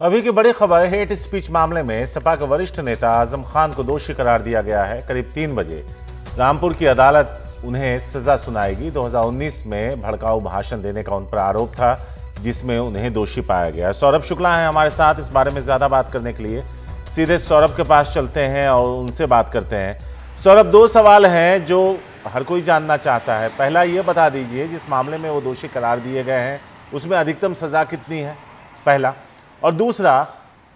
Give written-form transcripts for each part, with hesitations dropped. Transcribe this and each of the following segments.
अभी की बड़ी खबर, हेट स्पीच मामले में सपा के वरिष्ठ नेता आजम खान को दोषी करार दिया गया है। करीब 3 बजे रामपुर की अदालत उन्हें सजा सुनाएगी। 2019 में भड़काऊ भाषण देने का उन पर आरोप था, जिसमें उन्हें दोषी पाया गया। सौरभ शुक्ला हैं हमारे साथ इस बारे में ज्यादा बात करने के लिए। सीधे सौरभ के पास चलते हैं और उनसे बात करते हैं। सौरभ, 2 सवाल हैं जो हर कोई जानना चाहता है। पहला ये बता दीजिए, जिस मामले में वो दोषी करार दिए गए हैं उसमें अधिकतम सजा कितनी है, पहला। और दूसरा,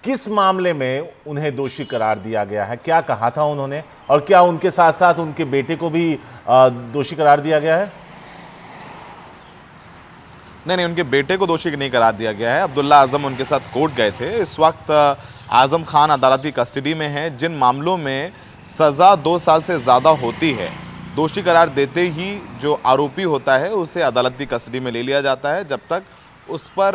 किस मामले में उन्हें दोषी करार दिया गया है, क्या कहा था उन्होंने, और क्या उनके साथ साथ उनके बेटे को भी दोषी करार दिया गया है? नहीं, उनके बेटे को दोषी नहीं करार दिया गया है। अब्दुल्ला आजम उनके साथ कोर्ट गए थे। इस वक्त आजम खान अदालती कस्टडी में है। जिन मामलों में सज़ा 2 साल से ज़्यादा होती है, दोषी करार देते ही जो आरोपी होता है उसे अदालती कस्टडी में ले लिया जाता है, जब तक उस पर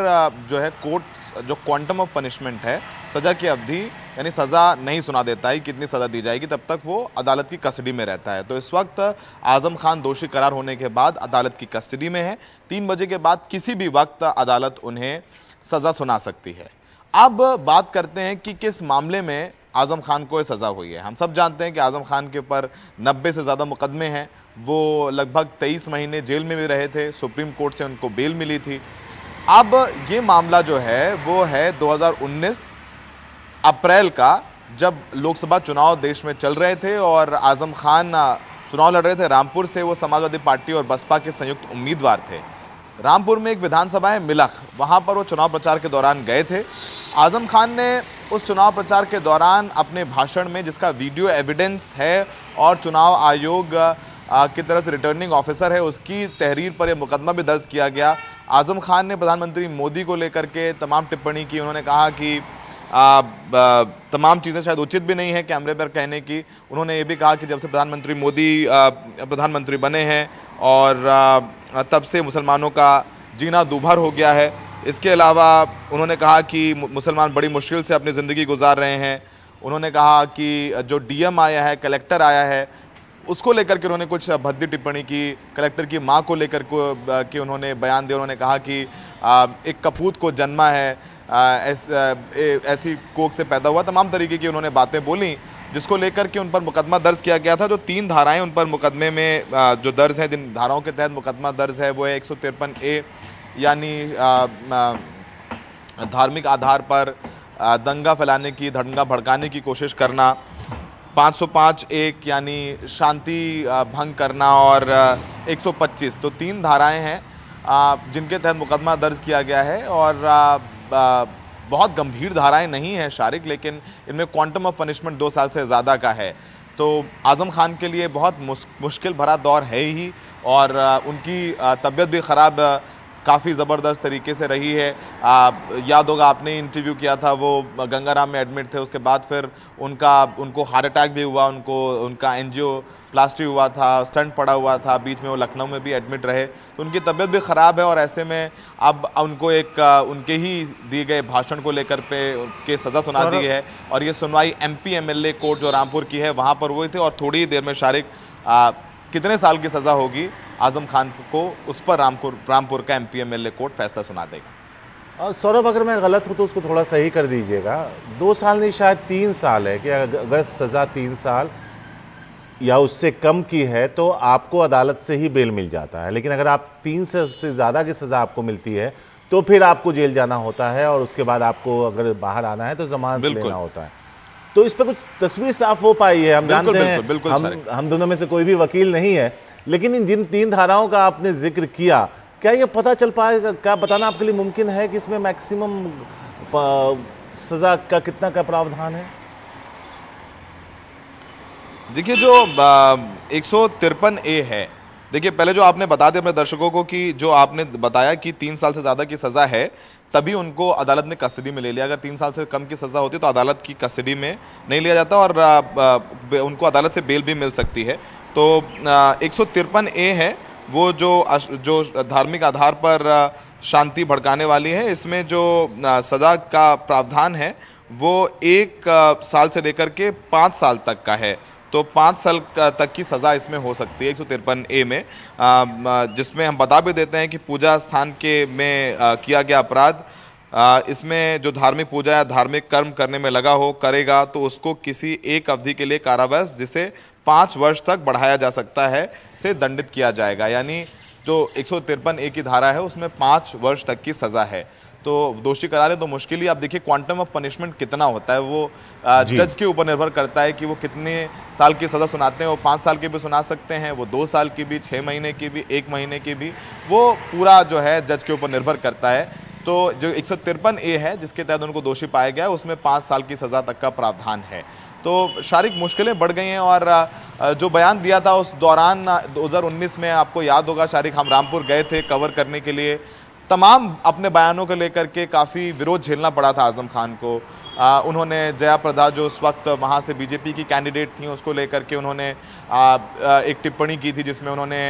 जो है कोर्ट जो क्वांटम ऑफ पनिशमेंट है, सज़ा की अवधि यानी सज़ा नहीं सुना देता है कितनी सज़ा दी जाएगी, तब तक वो अदालत की कस्टडी में रहता है। तो इस वक्त आजम खान दोषी करार होने के बाद अदालत की कस्टडी में है। 3 बजे के बाद किसी भी वक्त अदालत उन्हें सज़ा सुना सकती है। अब बात करते हैं कि किस मामले में आजम खान को सज़ा हुई है। हम सब जानते हैं कि आजम खान के ऊपर 90 से ज़्यादा मुकदमे हैं। वो लगभग 23 महीने जेल में भी रहे थे। सुप्रीम कोर्ट से उनको बेल मिली थी। अब ये मामला जो है वो है 2019 अप्रैल का, जब लोकसभा चुनाव देश में चल रहे थे और आजम खान चुनाव लड़ रहे थे रामपुर से। वो समाजवादी पार्टी और बसपा के संयुक्त उम्मीदवार थे। रामपुर में एक विधानसभा है मिलख, वहाँ पर वो चुनाव प्रचार के दौरान गए थे। आजम खान ने उस चुनाव प्रचार के दौरान अपने भाषण में, जिसका वीडियो एविडेंस है और चुनाव आयोग की तरफ से रिटर्निंग ऑफिसर है, उसकी तहरीर पर यह मुकदमा भी दर्ज किया गया। आजम खान ने प्रधानमंत्री मोदी को लेकर के तमाम टिप्पणी की। उन्होंने कहा कि तमाम चीज़ें शायद उचित भी नहीं है कैमरे पर कहने की। उन्होंने ये भी कहा कि जब से प्रधानमंत्री मोदी प्रधानमंत्री बने हैं और तब से मुसलमानों का जीना दूभर हो गया है। इसके अलावा उन्होंने कहा कि मुसलमान बड़ी मुश्किल से अपनी ज़िंदगी गुजार रहे हैं। उन्होंने कहा कि जो डीएम आया है, कलेक्टर आया है, उसको लेकर के उन्होंने कुछ भद्दी टिप्पणी की। कलेक्टर की मां को लेकर के उन्होंने बयान दिया। उन्होंने कहा कि एक कपूत को जन्मा है, ऐसी कोख से पैदा हुआ। तमाम तरीके की उन्होंने बातें बोली, जिसको लेकर के उन पर मुकदमा दर्ज किया गया था। जो 3 धाराएं उन पर मुकदमे में जो दर्ज हैं, जिन धाराओं के तहत मुकदमा दर्ज है, वो है 153A यानी धार्मिक आधार पर दंगा फैलाने की, दंगा भड़काने की कोशिश करना, 505(1) यानी शांति भंग करना, और 125। तो 3 धाराएं हैं जिनके तहत मुकदमा दर्ज किया गया है। और बहुत गंभीर धाराएं नहीं हैं शारिक, लेकिन इनमें क्वांटम ऑफ पनिशमेंट 2 साल से ज़्यादा का है। तो आजम खान के लिए बहुत मुश्किल भरा दौर है ही, और उनकी तबीयत भी ख़राब काफ़ी ज़बरदस्त तरीके से रही है। याद होगा, आपने इंटरव्यू किया था, वो गंगाराम में एडमिट थे। उसके बाद फिर उनको हार्ट अटैक भी हुआ, उनका एंजियोप्लास्टी हुआ था, स्टंट पड़ा हुआ था, बीच में वो लखनऊ में भी एडमिट रहे। तो उनकी तबीयत भी ख़राब है, और ऐसे में अब उनको उनके ही दिए गए भाषण को लेकर के सज़ा सुना दी है। और ये सुनवाई MP MLA कोर्ट जो रामपुर की है वहाँ पर हुई थी। और थोड़ी ही देर में शारिक कितने साल की सज़ा होगी आजम खान को, उस पर रामपुर का MP MLA कोर्ट फैसला सुना देगा। और सौरभ, अगर मैं गलत हूं तो उसको थोड़ा सही कर दीजिएगा। 2 साल नहीं, शायद 3 साल है कि अगर सज़ा 3 साल या उससे कम की है तो आपको अदालत से ही बेल मिल जाता है। लेकिन अगर आप 3 से ज़्यादा की सज़ा आपको मिलती है तो फिर आपको जेल जाना होता है, और उसके बाद आपको अगर बाहर आना है तो जमानत लेना होता है। तो इस पर कुछ तस्वीर साफ हो पाई है? हम जानते हैं हम दोनों में से कोई भी वकील नहीं है, लेकिन जिन 3 धाराओं का आपने जिक्र किया, क्या ये पता चल पाएगा, क्या बताना आपके लिए मुमकिन है कि इसमें मैक्सिमम सजा का कितना का प्रावधान है? देखिए, जो 153A है, देखिए पहले जो आपने बता दिया अपने दर्शकों को कि जो आपने बताया कि 3 साल से ज़्यादा की सज़ा है, तभी उनको अदालत ने कस्टडी में ले लिया। अगर 3 साल से कम की सज़ा होती तो अदालत की कस्टडी में नहीं लिया जाता, और उनको अदालत से बेल भी मिल सकती है। तो 153A है वो जो धार्मिक आधार पर शांति भड़काने वाली है। इसमें जो सज़ा का प्रावधान है वो 1 साल से लेकर के 5 साल तक का है। तो 5 साल तक की सज़ा इसमें हो सकती है 153A में, जिसमें हम बता भी देते हैं कि पूजा स्थान में किया गया अपराध इसमें जो धार्मिक पूजा या धार्मिक कर्म करने में लगा हो करेगा तो उसको किसी एक अवधि के लिए कारावास जिसे 5 वर्ष तक बढ़ाया जा सकता है से दंडित किया जाएगा। यानी जो 153A की धारा है उसमें 5 वर्ष तक की सजा है। तो दोषी करार तो मुश्किल ही, आप देखिए क्वांटम ऑफ पनिशमेंट कितना होता है वो जज के ऊपर निर्भर करता है कि वो कितने साल की सज़ा सुनाते हैं। वो 5 साल की भी सुना सकते हैं, वो 2 साल की भी, 6 महीने की भी, 1 महीने की भी, वो पूरा जो है जज के ऊपर निर्भर करता है। तो जो 153A है जिसके तहत उनको दोषी पाया गया उसमें 5 साल की सज़ा तक का प्रावधान है। तो शारीरिक मुश्किलें बढ़ गई हैं और जो बयान दिया था उस दौरान 2019 में आपको याद होगा शारीरिक, हम रामपुर गए थे कवर करने के लिए, तमाम अपने बयानों को लेकर के काफ़ी विरोध झेलना पड़ा था आज़म खान को। उन्होंने जया प्रदा जो उस वक्त वहाँ से बीजेपी की कैंडिडेट थी उसको लेकर के उन्होंने एक टिप्पणी की थी जिसमें उन्होंने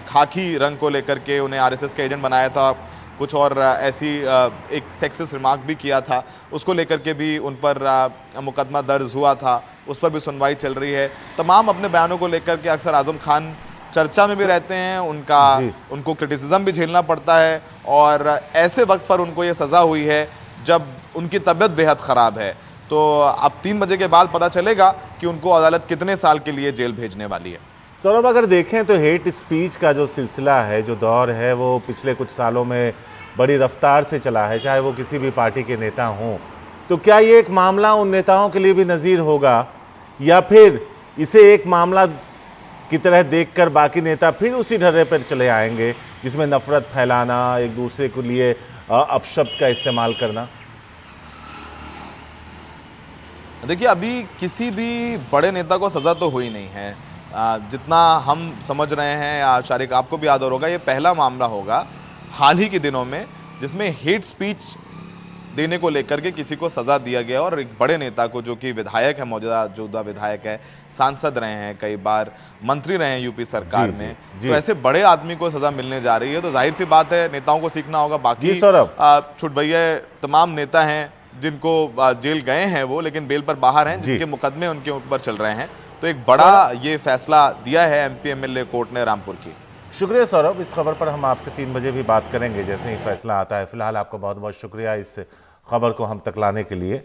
खाकी रंग को लेकर के उन्हें आरएसएस का एजेंट बनाया था, कुछ और ऐसी एक सेक्सिस्ट रिमार्क भी किया था, उसको लेकर के भी उन पर मुकदमा दर्ज हुआ था, उस पर भी सुनवाई चल रही है। तमाम अपने बयानों को लेकर के अक्सर आज़म खान चर्चा में भी रहते हैं, उनको क्रिटिसिज्म भी झेलना पड़ता है और ऐसे वक्त पर उनको ये सज़ा हुई है जब उनकी तबीयत बेहद ख़राब है। तो अब 3 बजे के बाद पता चलेगा कि उनको अदालत कितने साल के लिए जेल भेजने वाली है। सौरभ, अगर देखें तो हेट स्पीच का जो सिलसिला है, जो दौर है, वो पिछले कुछ सालों में बड़ी रफ्तार से चला है, चाहे वो किसी भी पार्टी के नेता हों। तो क्या ये एक मामला उन नेताओं के लिए भी नज़ीर होगा या फिर इसे एक मामला की तरह देखकर बाकी नेता फिर उसी ढर्रे पर चले आएंगे जिसमें नफरत फैलाना, एक दूसरे के लिए अपशब्द का इस्तेमाल करना? देखिए, अभी किसी भी बड़े नेता को सज़ा तो हुई नहीं है। जितना हम समझ रहे हैं, शारिक आपको भी याद होगा, ये पहला मामला होगा हाल ही के दिनों में जिसमें हेट स्पीच देने को लेकर के किसी को सज़ा दिया गया और एक बड़े नेता को, जो कि विधायक है, मौजूदा विधायक है, सांसद रहे हैं, कई बार मंत्री रहे हैं यूपी सरकार में, तो ऐसे बड़े आदमी को सज़ा मिलने जा रही है। तो जाहिर सी बात है नेताओं को सीखना होगा। बाकी छुटभैया तमाम नेता हैं जिनको जेल गए हैं वो, लेकिन बेल पर बाहर हैं, जिनके मुकदमे उनके ऊपर चल रहे हैं। तो एक बड़ा ये फैसला दिया है एमपी एमएलए कोर्ट ने रामपुर की। शुक्रिया सौरभ, इस खबर पर हम आपसे 3 बजे भी बात करेंगे जैसे ही फैसला आता है। फिलहाल आपका बहुत बहुत शुक्रिया इस खबर को हम तक लाने के लिए।